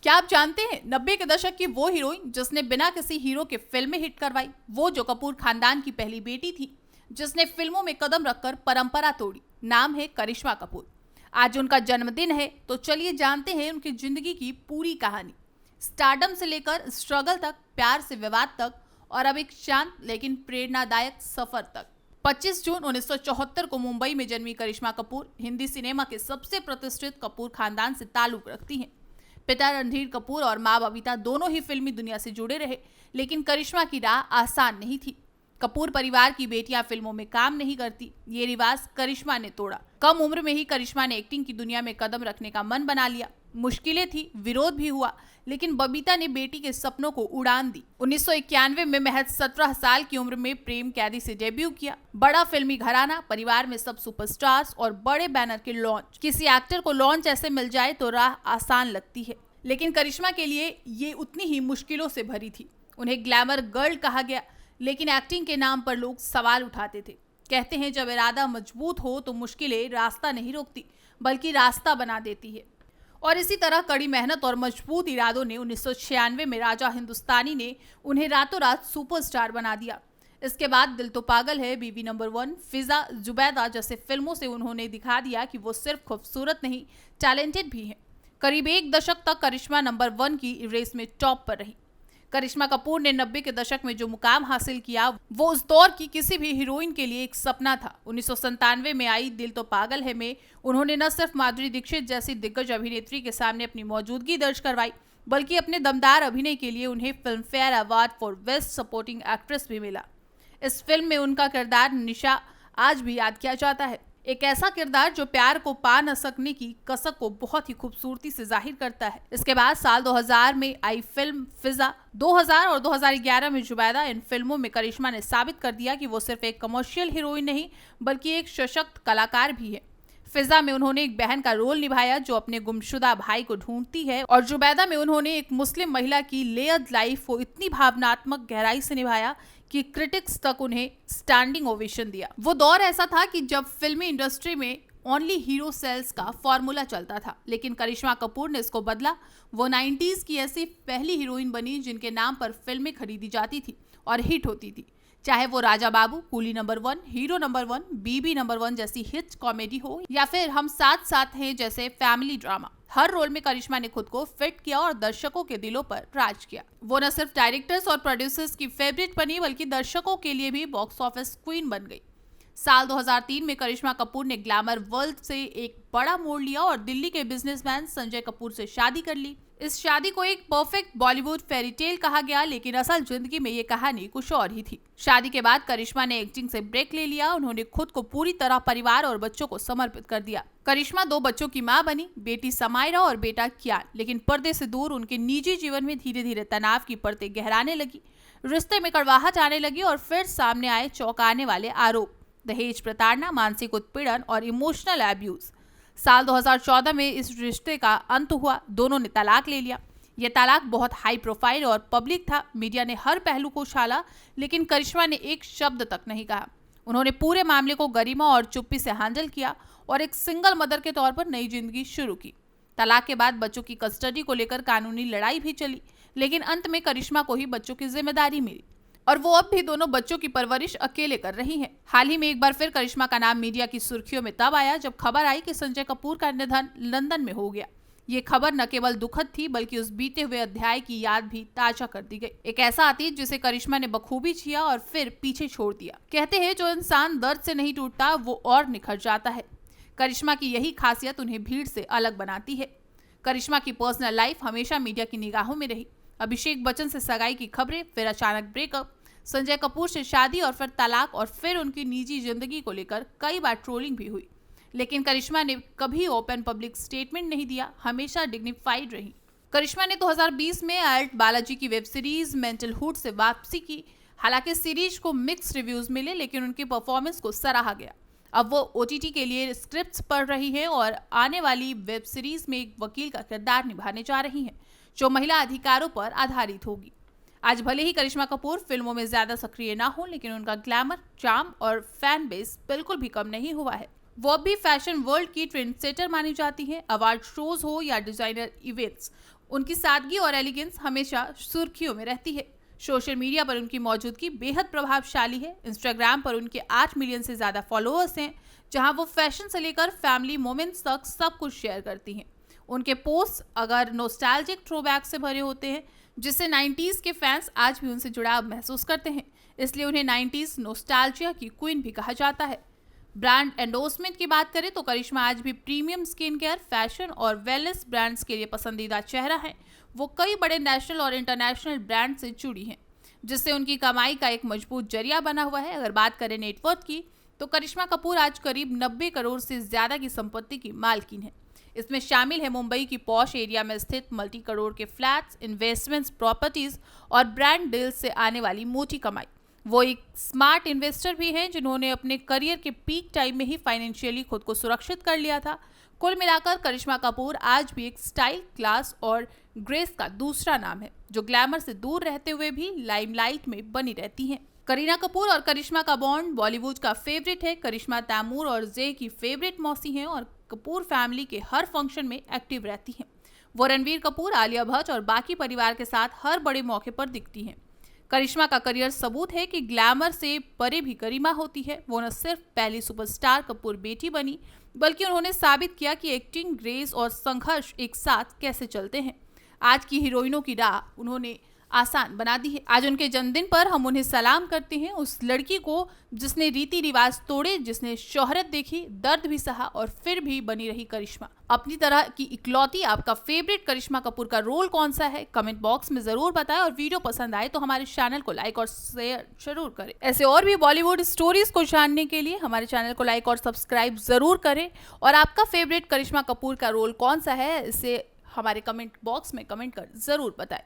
क्या आप जानते हैं 90 के दशक की वो हीरोइन जिसने बिना किसी हीरो के फिल्में हिट करवाई, वो जो कपूर खानदान की पहली बेटी थी, जिसने फिल्मों में कदम रखकर परंपरा तोड़ी, नाम है करिश्मा कपूर। आज उनका जन्मदिन है, तो चलिए जानते हैं उनकी जिंदगी की पूरी कहानी, स्टारडम से लेकर स्ट्रगल तक, प्यार से विवाद तक और अब एक शांत लेकिन प्रेरणादायक सफर तक। 25 जून 1974 को मुंबई में जन्मी करिश्मा कपूर हिंदी सिनेमा के सबसे प्रतिष्ठित कपूर खानदान से ताल्लुक रखती हैं। पिता रणधीर कपूर और मां बबीता दोनों ही फिल्मी दुनिया से जुड़े रहे, लेकिन करिश्मा की राह आसान नहीं थी। कपूर परिवार की बेटियां फिल्मों में काम नहीं करती, ये रिवाज करिश्मा ने तोड़ा। कम उम्र में ही करिश्मा ने एक्टिंग की दुनिया में कदम रखने का मन बना लिया। मुश्किलें थी, विरोध भी हुआ, लेकिन बबीता ने बेटी के सपनों को उड़ान दी। 1991 में महज 17 साल की उम्र में प्रेम कैदी से डेब्यू किया। बड़ा फिल्मी घराना, परिवार में सब सुपरस्टार्स और बड़े बैनर के लॉन्च। किसी एक्टर को लॉन्च ऐसे मिल जाए तो राह आसान लगती है, लेकिन करिश्मा के लिए ये उतनी ही मुश्किलों से भरी थी। उन्हें ग्लैमर गर्ल कहा गया, लेकिन एक्टिंग के नाम पर लोग सवाल उठाते थे। कहते हैं जब इरादा मजबूत हो तो मुश्किलें रास्ता नहीं रोकती, बल्कि रास्ता बना देती है। और इसी तरह कड़ी मेहनत और मजबूत इरादों ने 1996 में राजा हिंदुस्तानी ने उन्हें रातों रात सुपरस्टार बना दिया। इसके बाद दिल तो पागल है, बीबी नंबर 1, फिजा, जुबैदा जैसे फिल्मों से उन्होंने दिखा दिया कि वो सिर्फ खूबसूरत नहीं, टैलेंटेड भी हैं। करीब एक दशक तक करिश्मा नंबर 1 की रेस में टॉप पर रही। करिश्मा कपूर ने 90 के दशक में जो मुकाम हासिल किया, वो उस दौर की किसी भी हीरोइन के लिए एक सपना था। 1997 में आई दिल तो पागल है में उन्होंने न सिर्फ माधुरी दीक्षित जैसी दिग्गज अभिनेत्री के सामने अपनी मौजूदगी दर्ज करवाई, बल्कि अपने दमदार अभिनय के लिए उन्हें film fair award for best supporting actress भी मिला। इस फिल्म में उनका किरदार निशा आज भी याद किया जाता है। एक ऐसा किरदार जो प्यार को पा न सकने की कसक को बहुत ही खूबसूरती से जाहिर करता है। इसके बाद साल 2000 में आई फिल्म फिजा, 2000 और 2011 में जुबैदा, इन फिल्मों में करिश्मा ने साबित कर दिया कि वो सिर्फ एक कमर्शियल हीरोइन नहीं, बल्कि एक सशक्त कलाकार भी है। फिजा में उन्होंने एक बहन का रोल निभाया जो अपने गुमशुदा भाई को ढूंढती है, और जुबैदा में उन्होंने एक मुस्लिम महिला की लेयर्ड लाइफ को इतनी भावनात्मक गहराई से निभाया कि क्रिटिक्स तक उन्हें स्टैंडिंग ओवेशन दिया। वो दौर ऐसा था कि जब फिल्मी इंडस्ट्री में ओनली हीरो सेल्स का फॉर्मूला चलता था, लेकिन करिश्मा कपूर ने इसको बदला। वो 90s की ऐसी पहली हीरोइन बनी जिनके नाम पर फिल्में खरीदी जाती थी और हिट होती थी, चाहे वो Raja Babu, coolie number 1, hero number 1, बीबी नंबर 1 जैसी हिट कॉमेडी हो, या फिर हम साथ साथ हैं जैसे फैमिली ड्रामा। हर रोल में करिश्मा ने खुद को फिट किया और दर्शकों के दिलों पर राज किया। वो न सिर्फ डायरेक्टर्स और प्रोड्यूसर्स की फेवरेट बनी, बल्कि दर्शकों के लिए भी बॉक्स ऑफिस क्वीन बन गई। साल 2003 में करिश्मा कपूर ने ग्लैमर वर्ल्ड से एक बड़ा मोड़ लिया और दिल्ली के बिजनेसमैन संजय कपूर से शादी कर ली। इस शादी को एक परफेक्ट बॉलीवुड फेरी टेल कहा गया, लेकिन असल जिंदगी में ये कहानी कुछ और ही थी। शादी के बाद करिश्मा ने एक्टिंग से ब्रेक ले लिया। उन्होंने खुद को पूरी तरह परिवार और बच्चों को समर्पित कर दिया। करिश्मा 2 बच्चों की मां बनी, बेटी समायरा और बेटा कियान, लेकिन पर्दे से दूर उनके निजी जीवन में धीरे धीरे तनाव की परतें गहराने लगी। रिश्ते में कड़वाहट आने लगी और फिर सामने आए चौंकाने वाले आरोप, दहेज प्रताड़ना, मानसिक उत्पीड़न और इमोशनल अब्यूज। साल 2014 में इस रिश्ते का अंत हुआ। दोनों ने तलाक ले लिया। यह तलाक बहुत हाई प्रोफाइल और पब्लिक था। मीडिया ने हर पहलू को उछाला, लेकिन करिश्मा ने एक शब्द तक नहीं कहा। उन्होंने पूरे मामले को गरिमा और चुप्पी से हैंडल किया और एक सिंगल मदर के तौर पर नई जिंदगी शुरू की। तलाक के बाद बच्चों की कस्टडी को लेकर कानूनी लड़ाई भी चली, लेकिन अंत में करिश्मा को ही बच्चों की जिम्मेदारी मिली और वो अब भी दोनों बच्चों की परवरिश अकेले कर रही हैं। हाल ही में एक बार फिर करिश्मा का नाम मीडिया की सुर्खियों में तब आया जब खबर आई कि संजय कपूर का निधन लंदन में हो गया। ये खबर न केवल दुखद थी, बल्कि उस बीते हुए अध्याय की याद भी ताजा कर दी गई। एक ऐसा अतीत जिसे करिश्मा ने बखूबी जिया और फिर पीछे छोड़ दिया। कहते हैं जो इंसान दर्द से नहीं टूटता वो और निखर जाता है। करिश्मा की यही खासियत उन्हें भीड़ से अलग बनाती है। करिश्मा की पर्सनल लाइफ हमेशा मीडिया की निगाहों में रही। अभिषेक बच्चन से सगाई की खबरें, फिर अचानक ब्रेकअप, संजय कपूर से शादी और फिर तलाक, और फिर उनकी निजी जिंदगी को लेकर कई बार ट्रोलिंग भी हुई, लेकिन करिश्मा ने कभी ओपन पब्लिक स्टेटमेंट नहीं दिया, हमेशा डिग्निफाइड रही। करिश्मा ने 2020 में आर्ट बालाजी की वेब सीरीज मेंटलहुड से वापसी की। हालांकि सीरीज को मिक्स्ड रिव्यूज मिले, लेकिन उनकी परफॉर्मेंस को सराहा गया। अब वो OTT के लिए स्क्रिप्ट्स पढ़ रही है और आने वाली वेब सीरीज में एक वकील का किरदार निभाने जा रही हैं, जो महिला अधिकारों पर आधारित होगी। आज भले ही करिश्मा कपूर फिल्मों में ज्यादा सक्रिय ना हो, लेकिन उनका ग्लैमर, चार्म और फैन बेस बिल्कुल भी कम नहीं हुआ है। वो अब भी फैशन वर्ल्ड की ट्रेंड सेटर मानी जाती है। अवार्ड शोज हो या डिजाइनर इवेंट्स, उनकी सादगी और एलिगेंस हमेशा सुर्खियों में रहती है। सोशल मीडिया पर उनकी मौजूदगी बेहद प्रभावशाली है। इंस्टाग्राम पर उनके 8 मिलियन से ज्यादा फॉलोअर्स हैं, जहां वो फैशन से लेकर फैमिली मोमेंट्स तक सब कुछ शेयर करती हैं। उनके पोस्ट अगर नोस्टैल्जिक थ्रोबैक से भरे होते हैं, जिससे 90s के फैंस आज भी उनसे जुड़ाव महसूस करते हैं, इसलिए उन्हें 90s नोस्टैल्जिया की क्वीन भी कहा जाता है। ब्रांड एंडोर्समेंट की बात करें तो करिश्मा आज भी प्रीमियम स्किन केयर, फैशन और वेलनेस ब्रांड्स के लिए पसंदीदा चेहरा है। वो कई बड़े नेशनल और इंटरनेशनल ब्रांड से जुड़ी हैं, जिससे उनकी कमाई का एक मजबूत जरिया बना हुआ है। अगर बात करें नेटवर्थ की, तो करिश्मा कपूर आज करीब 90 करोड़ से ज्यादा की संपत्ति की मालकिन है। इसमें शामिल है मुंबई की पॉश एरिया में स्थित मल्टी करोड़ के फ्लैट्स, इन्वेस्टमेंट्स, प्रॉपर्टीज और ब्रांड डील्स से आने वाली मोटी कमाई। वो एक स्मार्ट इन्वेस्टर भी हैं, जिन्होंने अपने करियर के पीक टाइम में ही फाइनेंशियली खुद को सुरक्षित कर लिया था। कुल मिलाकर करिश्मा कपूर आज भी एक स्टाइल, क्लास और ग्रेस का दूसरा नाम है, जो ग्लैमर से दूर रहते हुए भी लाइमलाइट में बनी रहती हैं। करीना कपूर और करिश्मा का बॉन्ड बॉलीवुड का फेवरेट है। करिश्मा तैमूर और जे की फेवरेट मौसी हैं और कपूर फैमिली के हर फंक्शन में एक्टिव रहती हैं। वो रणवीर कपूर, आलिया भट्ट और बाकी परिवार के साथ हर बड़े मौके पर दिखती हैं। करिश्मा का करियर सबूत है कि ग्लैमर से परे भी गरिमा होती है। वो न सिर्फ पहली सुपरस्टार कपूर बेटी बनी, बल्कि उन्होंने साबित किया कि एक्टिंग, ग्रेस और संघर्ष एक साथ कैसे चलते हैं। आज की हीरोइनों की राह उन्होंने आसान बना दी है। आज उनके जन्मदिन पर हम उन्हें सलाम करते हैं, उस लड़की को जिसने रीति रिवाज तोड़े, जिसने शोहरत देखी, दर्द भी सहा और फिर भी बनी रही करिश्मा। अपनी तरह की इकलौती आपका फेवरेट करिश्मा कपूर का रोल कौन सा है, कमेंट बॉक्स में जरूर बताएं। और वीडियो पसंद आए तो हमारे चैनल को लाइक और शेयर जरूर करें। ऐसे और भी बॉलीवुड स्टोरीज को जानने के लिए हमारे चैनल को लाइक और सब्सक्राइब जरूर करें। और आपका फेवरेट करिश्मा कपूर का रोल कौन सा है, इसे हमारे कमेंट बॉक्स में कमेंट कर जरूर बताएं।